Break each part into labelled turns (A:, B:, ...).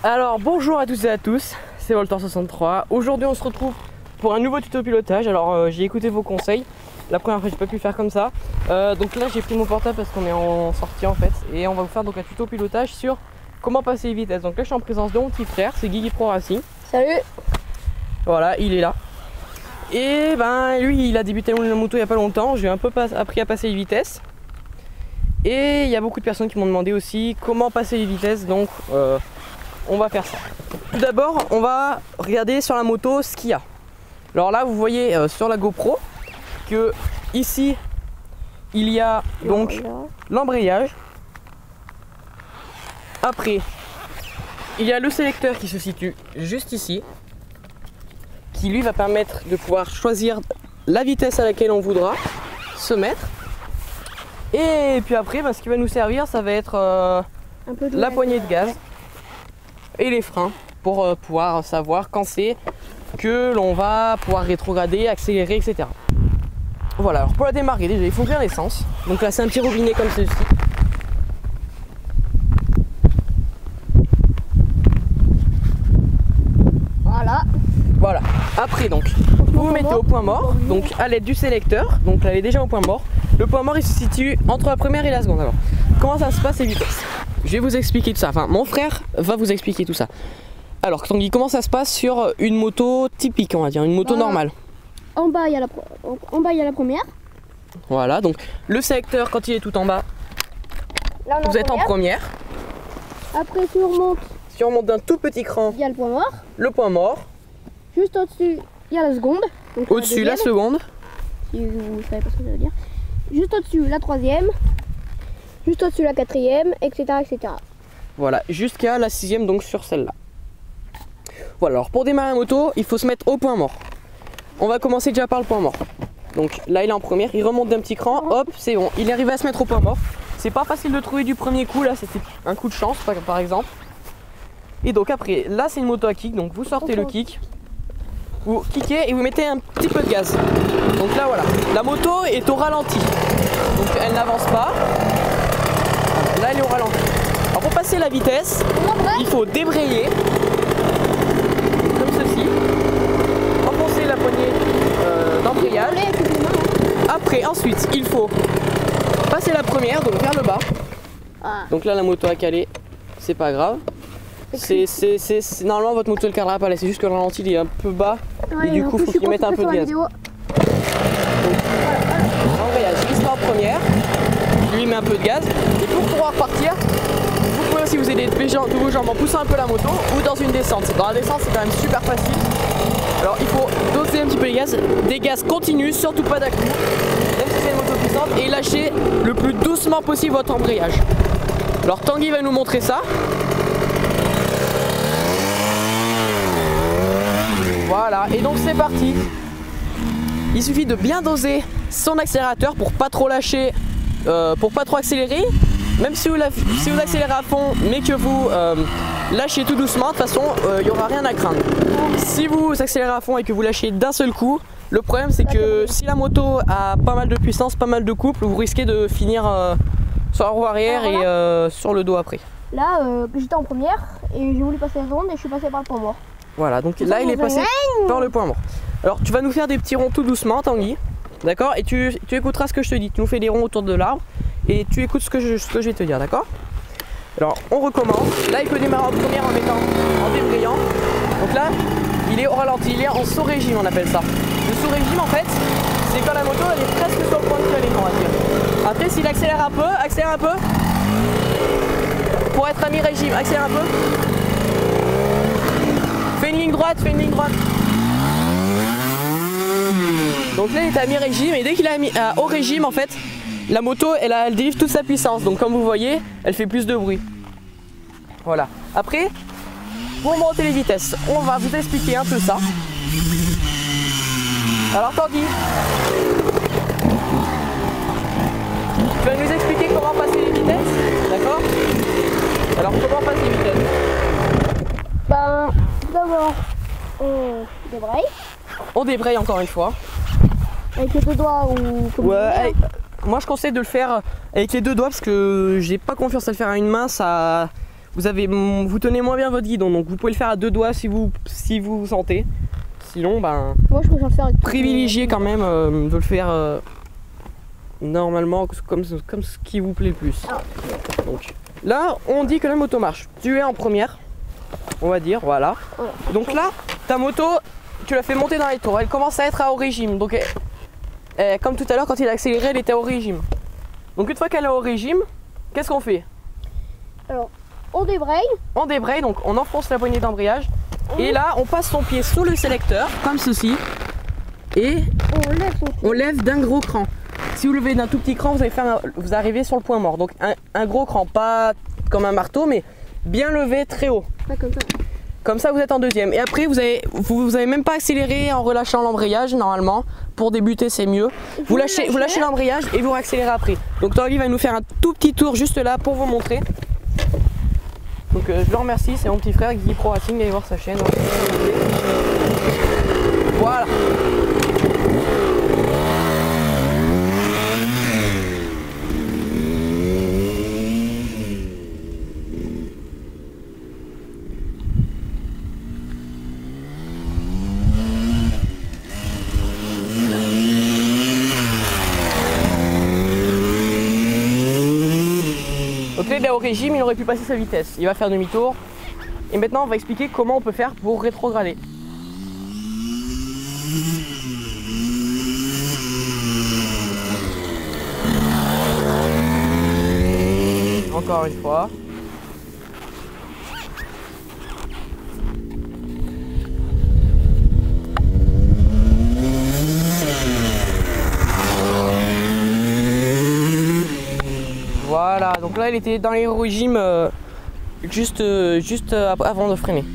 A: Alors bonjour à toutes et à tous, c'est Voltor63. Aujourd'hui on se retrouve pour un nouveau tuto pilotage. Alors j'ai écouté vos conseils. La première fois j'ai pas pu faire comme ça. Donc là j'ai pris mon portable parce qu'on est en sortie en fait. Et on va vous faire donc un tuto pilotage sur comment passer les vitesses. Donc là je suis en présence de mon petit frère, c'est Guigui Pro Racing.
B: Salut.
A: Voilà, il est là. Et ben lui il a débuté la moto il y a pas longtemps. J'ai un peu appris à passer les vitesses. Et il y a beaucoup de personnes qui m'ont demandé aussi comment passer les vitesses. Donc on va faire ça. Tout d'abord, on va regarder sur la moto ce qu'il y a. Alors là, vous voyez sur la GoPro que ici, il y a donc l'embrayage. Après, il y a le sélecteur qui se situe juste ici, qui lui va permettre de pouvoir choisir la vitesse à laquelle on voudra se mettre. Et puis après, ce qui va nous servir, ça va être la poignée de gaz et les freins pour pouvoir savoir quand c'est que l'on va pouvoir rétrograder, accélérer, etc. Voilà, alors pour la démarrer déjà il faut ouvrir l'essence. Donc là c'est un petit robinet comme ceci. Voilà, après donc vous vous mettez au point mort, donc à l'aide du sélecteur. Donc là elle est déjà au point mort. Le point mort il se situe entre la première et la seconde. Alors comment ça se passe les vitesses? Je vais vous expliquer tout ça, enfin mon frère va vous expliquer tout ça. Alors Tanguy, comment ça se passe sur une moto typique, on va dire, une moto normale?
B: En bas il y a la première.
A: Voilà, donc le sélecteur quand il est tout en bas, là, vous êtes en première.
B: Après si on remonte
A: d'un tout petit cran,
B: il y a le point mort.
A: Le point mort.
B: Juste au-dessus il y a la seconde.
A: Au-dessus la seconde.
B: Si vous savez pas ce que ça veut dire. Juste au-dessus la troisième. Juste au-dessus la quatrième, etc., etc.
A: Voilà, jusqu'à la sixième, donc sur celle-là. Voilà, alors pour démarrer la moto, il faut se mettre au point mort. On va commencer déjà par le point mort. Donc là, il est en première, il remonte d'un petit cran, hop, c'est bon, il arrive à se mettre au point mort. C'est pas facile de trouver du premier coup, là, c'était un coup de chance, par exemple. Et donc après, là, c'est une moto à kick, donc vous sortez le kick, vous kickez et vous mettez un petit peu de gaz. Donc là, voilà, la moto est au ralenti, donc elle n'avance pas. Là elle est au ralenti. Alors pour passer la vitesse, il faut débrayer comme ceci, enfoncer la poignée d'embrayage. Après ensuite il faut passer la première, donc vers le bas. Donc là la moto a calé, c'est pas grave. Normalement votre moto ne calera pas là, c'est juste que le ralenti il est un peu bas et du coup il faut qu'il mette un peu de gaz. Donc l'embrayage, il sera en première. Lui met un peu de gaz et pour pouvoir partir vous pouvez aussi vous aider de vos jambes en poussant un peu la moto ou dans une descente. Dans la descente c'est quand même super facile. Alors il faut doser un petit peu les gaz, des gaz continus, surtout pas d'à-coups, même si c'est une moto puissante, et lâcher le plus doucement possible votre embrayage. Alors Tanguy va nous montrer ça. Voilà, et donc c'est parti. Il suffit de bien doser son accélérateur pour pas trop lâcher. Pour pas trop accélérer, même si vous accélérez à fond mais que vous lâchez tout doucement, de toute façon il n'y aura rien à craindre. Si vous accélérez à fond et que vous lâchez d'un seul coup, le problème c'est que si la moto a pas mal de puissance, pas mal de couple, vous risquez de finir sur la roue arrière et sur le dos après.
B: Là j'étais en première et j'ai voulu passer la seconde et je suis passé par le point mort.
A: Voilà, donc là il est passé par le point mort. Alors tu vas nous faire des petits ronds tout doucement Tanguy. D'accord? Et tu écouteras ce que je te dis. Tu nous fais des ronds autour de l'arbre et tu écoutes ce que je vais te dire, d'accord? Alors on recommence. Là il peut démarrer en première en débrayant. Donc là il est au ralenti, il est en saut régime on appelle ça. Le saut régime en fait c'est quand la moto elle est presque sur le point de caler on va dire. Après s'il accélère un peu pour être à mi-régime, accélère un peu. Fais une ligne droite, Donc là il est à mi-régime et dès qu'il est au régime en fait la moto elle délivre toute sa puissance, donc comme vous voyez elle fait plus de bruit. Voilà. Après pour monter les vitesses on va vous expliquer un peu ça. Alors Tanguy, tu vas nous expliquer comment passer les vitesses, d'accord? Alors comment passer les vitesses?
B: D'abord on débraye.
A: On débraye encore une fois.
B: Avec les deux doigts ou comme
A: ouais, moi je conseille de le faire avec les deux doigts parce que j'ai pas confiance à le faire à une main, ça vous tenez moins bien votre guidon, donc vous pouvez le faire à 2 doigts si vous sentez. Sinon, ben,
B: moi je préfère le faire avec
A: privilégiez quand même de le faire normalement comme ce qui vous plaît le plus. Donc là, on dit que la moto marche. Tu es en première, on va dire, voilà. Donc là, ta moto, tu l'as fait monter dans les tours. Elle commence à être à haut régime. Donc, comme tout à l'heure, quand il a accéléré, elle était à haut régime. Donc une fois qu'elle est au haut régime, qu'est-ce qu'on fait?
B: Alors, on débraye.
A: On débraye, donc on enfonce la poignée d'embrayage. Et là, on passe son pied sous le sélecteur, comme ceci. Et on lève d'un gros cran. Si vous levez d'un tout petit cran, vous arrivez sur le point mort. Donc un gros cran, pas comme un marteau, mais bien levé, très haut.
B: Pas comme ça.
A: Comme ça, vous êtes en deuxième. Et après, vous avez même pas accéléré en relâchant l'embrayage, normalement. Pour débuter, c'est mieux. Vous lâchez l'embrayage et vous réaccélérez après. Donc Tanguy va nous faire un tout petit tour juste là pour vous montrer. Donc je le remercie, c'est mon petit frère Guy Pro Racing, allez voir sa chaîne. Voilà. Donc là il est au régime, il aurait pu passer sa vitesse. Il va faire demi-tour. Et maintenant on va expliquer comment on peut faire pour rétrograder. Encore une fois. Voilà, donc là il était dans les régimes juste avant de freiner.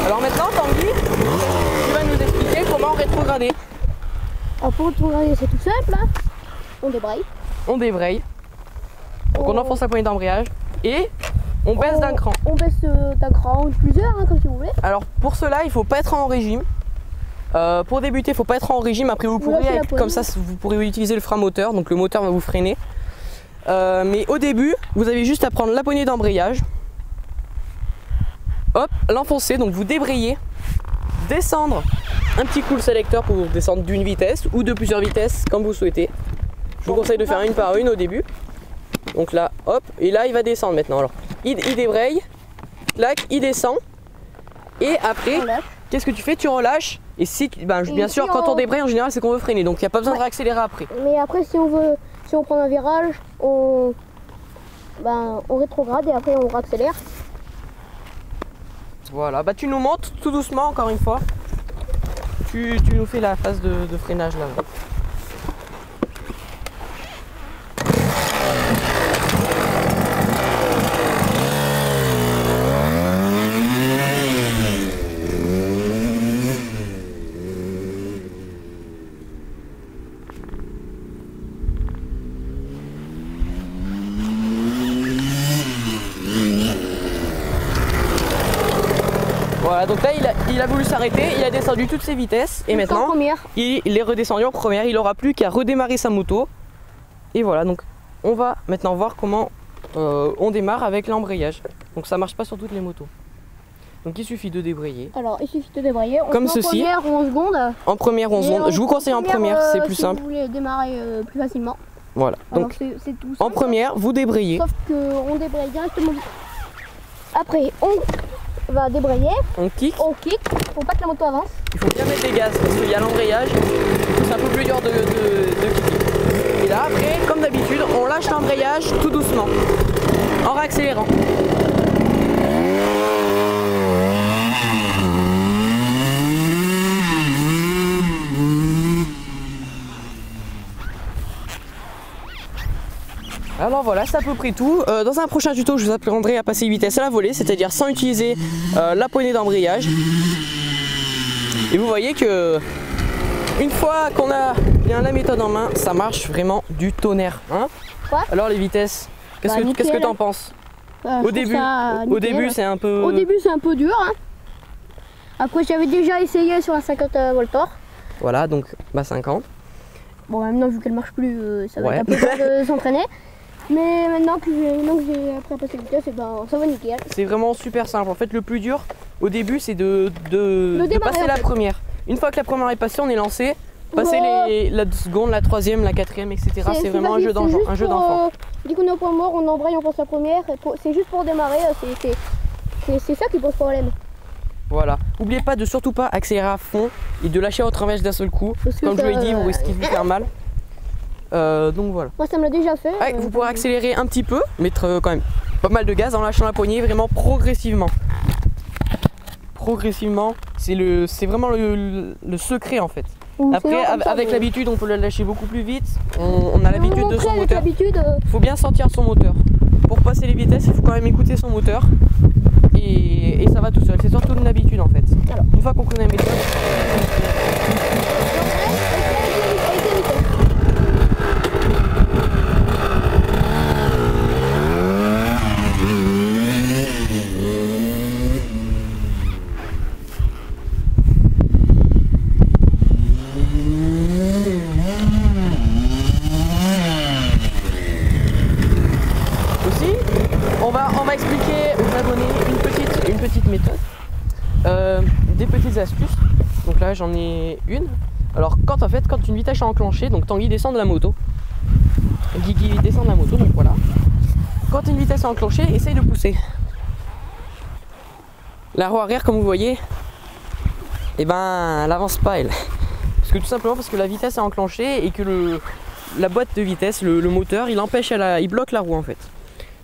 A: Alors maintenant Tanguy, tu vas nous expliquer comment rétrograder.
B: Alors pour rétrograder c'est tout simple, hein. On débraye.
A: On débraye. Donc on enfonce la poignée d'embrayage et on baisse d'un cran.
B: On baisse d'un cran ou de plusieurs, hein, comme si vous voulez.
A: Alors pour cela il faut pas être en régime. Pour débuter, il ne faut pas être en régime. Après, vous pourrez, comme ça, vous pourrez utiliser le frein moteur. Donc, le moteur va vous freiner. Mais au début, vous avez juste à prendre la poignée d'embrayage. Hop, l'enfoncer. Donc, vous débrayez. Descendre un petit coup le sélecteur pour descendre d'une vitesse ou de plusieurs vitesses, comme vous souhaitez. Je vous conseille de faire une par une au début. Donc là, hop. Et là, il va descendre maintenant. Alors, il débraye. Clac, il descend. Et après, qu'est-ce que tu fais? Tu relâches. Et si, bien sûr, quand on débraye, en général, c'est qu'on veut freiner. Donc, il n'y a pas besoin de réaccélérer après.
B: Mais après, si on prend un virage, on rétrograde et après, on réaccélère.
A: Voilà, tu nous montes tout doucement, encore une fois. Tu nous fais la phase de freinage là. Voilà, donc là il a voulu s'arrêter, il a descendu toutes ses vitesses et maintenant il est redescendu en première, il n'aura plus qu'à redémarrer sa moto. Et voilà, donc on va maintenant voir comment on démarre avec l'embrayage. Donc ça marche pas sur toutes les motos. Donc il suffit de débrayer.
B: Alors il suffit de débrayer,
A: comme ceci.
B: En première 11 secondes.
A: En première 11 secondes, je vous conseille en première, c'est plus simple.
B: Si vous voulez démarrer plus facilement.
A: Voilà, donc
B: c'est tout simple,
A: en première vous débrayez.
B: Sauf qu'on débraye directement. Après on va débrayer,
A: on kick,
B: faut pas que la moto avance.
A: Il faut bien mettre les gaz parce qu'il y a l'embrayage, c'est un peu plus dur de kicker. Et là après, comme d'habitude, on lâche l'embrayage tout doucement, en réaccélérant. Alors voilà, c'est à peu près tout. Dans un prochain tuto, je vous apprendrai à passer une vitesse à la volée, c'est-à-dire sans utiliser la poignée d'embrayage. Et vous voyez que une fois qu'on a bien la méthode en main, ça marche vraiment du tonnerre. Hein? Alors les vitesses, qu'est-ce que tu en penses? Au début, c'est un peu...
B: Au début, c'est un peu dur. Hein. Après, j'avais déjà essayé sur un 50 Voltor.
A: Voilà, donc 50.
B: Bon, maintenant, vu qu'elle marche plus, ça va
A: Ouais.
B: être un peu dur de s'entraîner. Mais maintenant que j'ai appris à passer la vitesse, et ben, ça va nickel.
A: C'est vraiment super simple. En fait, le plus dur au début, c'est de
B: démarrer,
A: passer
B: en
A: la
B: fait.
A: première. Une fois que la première est passée, on est lancé. Passer
B: Ouais.
A: la seconde, la troisième, la quatrième, etc. C'est vraiment un jeu d'enfant.
B: Dès qu'on est au point mort, on embraye, on passe la première. C'est juste pour démarrer, c'est ça qui pose problème.
A: Voilà. N'oubliez pas de surtout pas accélérer à fond et de lâcher votre inverse d'un seul coup.
B: Parce que
A: Comme je
B: ça-
A: l'ai dit, vous risquez de vous faire mal. Donc voilà.
B: Moi, ça me l'a déjà fait.
A: Ouais, vous pourrez accélérer un petit peu, mettre quand même pas mal de gaz en lâchant la poignée, vraiment progressivement. Progressivement, c'est vraiment le secret en fait.
B: Ou
A: Après,
B: sinon, comme ça,
A: avec
B: vous-
A: l'habitude, on peut le lâcher beaucoup plus vite. On a l'habitude de
B: montrer
A: son
B: avec
A: moteur.
B: l'habitude,
A: Il faut bien sentir son moteur. Pour passer les vitesses, il faut quand même écouter son moteur. Et ça va tout seul. C'est surtout une habitude en fait.
B: Alors.
A: Une fois qu'on connaît la méthode, aussi, on va expliquer aux abonnés une petite méthode, des petites astuces. Donc là j'en ai une. Alors quand une vitesse est enclenchée, donc Tanguy descend de la moto. Guigui descend de la moto, donc voilà. Quand une vitesse est enclenchée, essaye de pousser. La roue arrière, comme vous voyez, et ben elle avance pas elle. Parce que tout simplement parce que la vitesse est enclenchée et que la boîte de vitesse, le moteur, il bloque la roue en fait.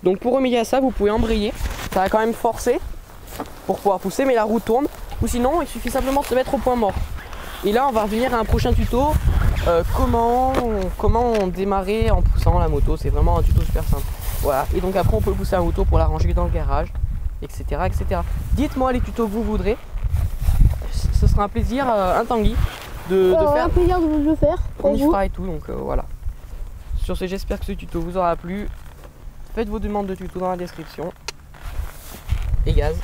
A: Donc pour remédier à ça, vous pouvez embrayer. Ça va quand même forcer pour pouvoir pousser, mais la roue tourne. Ou sinon, il suffit simplement de se mettre au point mort. Et là, on va revenir à un prochain tuto. Comment démarrer en poussant la moto. C'est vraiment un tuto super simple. Voilà. Et donc après, on peut pousser la moto pour la ranger dans le garage, etc., etc. Dites-moi les tutos que vous voudrez. Ce sera un plaisir, un Tanguy, de faire.
B: un plaisir de le faire
A: On
B: pour
A: y
B: vous.
A: fera et tout. Donc voilà. Sur ce, j'espère que ce tuto vous aura plu. Faites vos demandes de tuto dans la description. Et gaz.